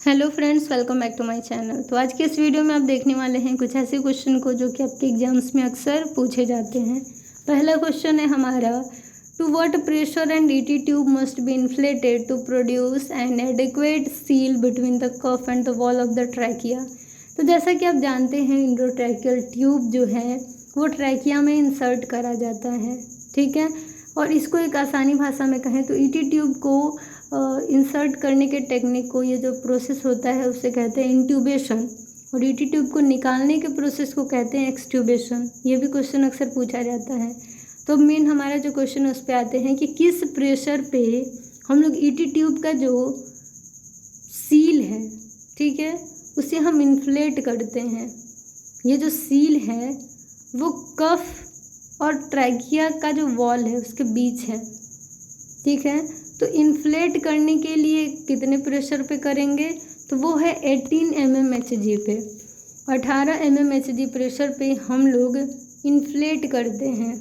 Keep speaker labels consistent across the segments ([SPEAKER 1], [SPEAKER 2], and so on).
[SPEAKER 1] Hello friends, welcome back to my channel. तो आज के इस वीडियो में आप देखने वाले हैं कुछ ऐसे क्वेश्चन को जो कि आपके एग्जाम्स में अक्सर पूछे जाते हैं। पहला क्वेश्चन है हमारा, to what pressure and ET tube must be inflated to produce an adequate seal between the cuff and the wall of the trachea. तो जैसा कि आप जानते हैं, इंडोट्रैकियल ट्यूब जो है वो ट्रैकिया में इंसर्ट करा जाता है, ठीक है। और इसको एक आसानी भाषा में कहें तो ईटी ट्यूब को इंसर्ट करने के टेक्निक को, ये जो प्रोसेस होता है उसे कहते हैं इंट्यूबेशन, और ईटी ट्यूब को निकालने के प्रोसेस को कहते हैं एक्सट्यूबेशन। ये भी क्वेश्चन अक्सर पूछा जाता है। तो मेन हमारा जो क्वेश्चन है उस पर आते हैं कि किस प्रेशर पे हम लोग ईटी ट्यूब का जो सील है, ठीक है, उसे हम इन्फ्लेट करते हैं। ये जो सील है वो कफ और ट्रैकिया का जो वॉल है उसके बीच है, ठीक है। तो इन्फ्लेट करने के लिए कितने प्रेशर पे करेंगे, तो वो है 18 mmHg पे, 18 mmHg प्रेशर पे हम लोग इन्फ्लेट करते हैं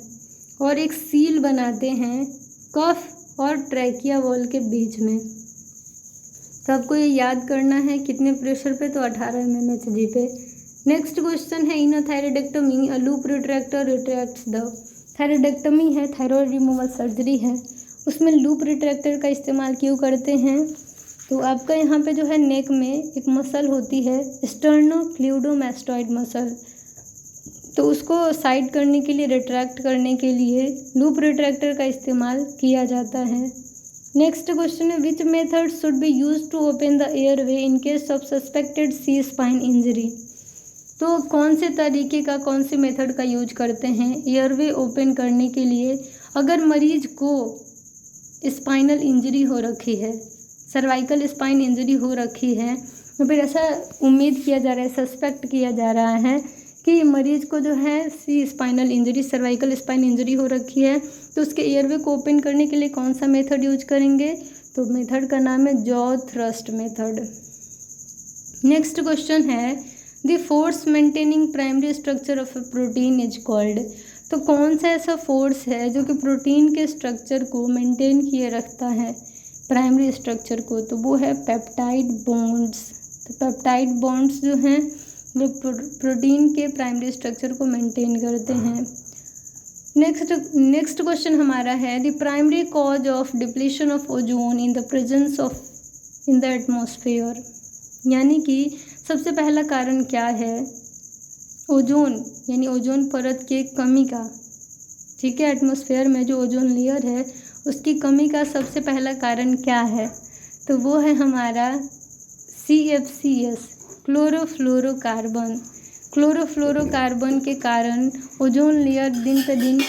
[SPEAKER 1] और एक सील बनाते हैं कफ और ट्रैकिया वॉल के बीच में। तो आपको ये याद करना है कितने प्रेशर पे, तो 18 mmHg पे। नेक्स्ट क्वेश्चन है, in a thyroidectomy a loop retractor retracts the. Thyroidectomy है, थायरॉइड रिमूवल सर्जरी है, उसमें लूप रिट्रैक्टर का इस्तेमाल क्यों करते हैं। तो आपका यहाँ पे जो है नेक में एक मसल होती है स्टर्नोक्लेडोमास्टॉइड मसल, तो उसको साइड करने के लिए, रिट्रैक्ट करने के लिए लूप रिट्रैक्टर का इस्तेमाल किया जाता है। नेक्स्ट क्वेश्चन है, which method should be use to open the airway in case of suspected C spine injury. तो कौन से तरीके का, कौन से मेथड का यूज करते हैं एयरवे ओपन करने के लिए अगर मरीज को स्पाइनल इंजरी हो रखी है, सर्वाइकल स्पाइन इंजरी हो रखी है, तो फिर ऐसा उम्मीद किया जा रहा है, सस्पेक्ट किया जा रहा है कि मरीज को जो है C spinal injury, cervical spine injury हो रखी है, तो उसके एयरवे को ओपन करने के लिए कौन सा मेथड यूज करेंगे। तो मेथड का नाम है jaw thrust method. Next question है, the force maintaining primary structure of a protein is called. तो कौन सा ऐसा फोर्स है जो कि प्रोटीन के स्ट्रक्चर को मेंटेन किए रखता है, प्राइमरी स्ट्रक्चर को, तो वो है पेप्टाइड बॉन्ड्स। तो पेप्टाइड बॉन्ड्स जो हैं वो प्रोटीन के प्राइमरी स्ट्रक्चर को मेंटेन करते हैं। नेक्स्ट क्वेश्चन हमारा है, the primary cause of depletion of ozone in the presence of in the atmosphere. यानी कि सबसे पहला कारण क्या है ओजोन, यानी ओजोन परत के कमी का, ठीक है। एटमॉस्फेयर में जो ओजोन लेयर है उसकी कमी का सबसे पहला कारण क्या है, तो वो है हमारा CFCS, क्लोरोफ्लोरोकार्बन। क्लोरोफ्लोरोकार्बन के कारण ओजोन लेयर दिन पे दिन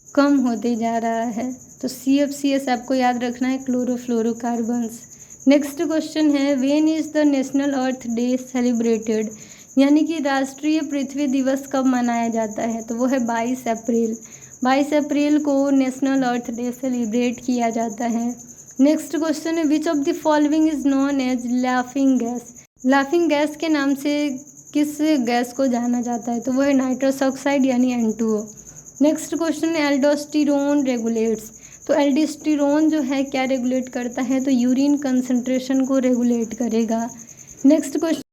[SPEAKER 1] कम होते जा रहा है। तो CFCS आपको याद रखना है, क्लोरोफ्लोरोकार्बन्स। नेक्स्ट क्वेश्चन है, when is the national earth day celebrated. यानी कि राष्ट्रीय पृथ्वी दिवस कब मनाया जाता है, तो वो है 22 अप्रैल। 22 अप्रैल को नेशनल अर्थ डे सेलिब्रेट किया जाता है। नेक्स्ट क्वेश्चन है, which of the following is known as laughing gas. Laughing gas के नाम से किस गैस को जाना जाता है, तो वो है नाइट्रस ऑक्साइड यानी N2O। नेक्स्ट क्वेश्चन है, एल्डोस्टेरोन रेगुलेट्स। तो एल्डोस्टेरोन जो है क्या रेगुलेट करता है, तो यूरिन कंसंट्रेशन को रेगुलेट करेगा। Next question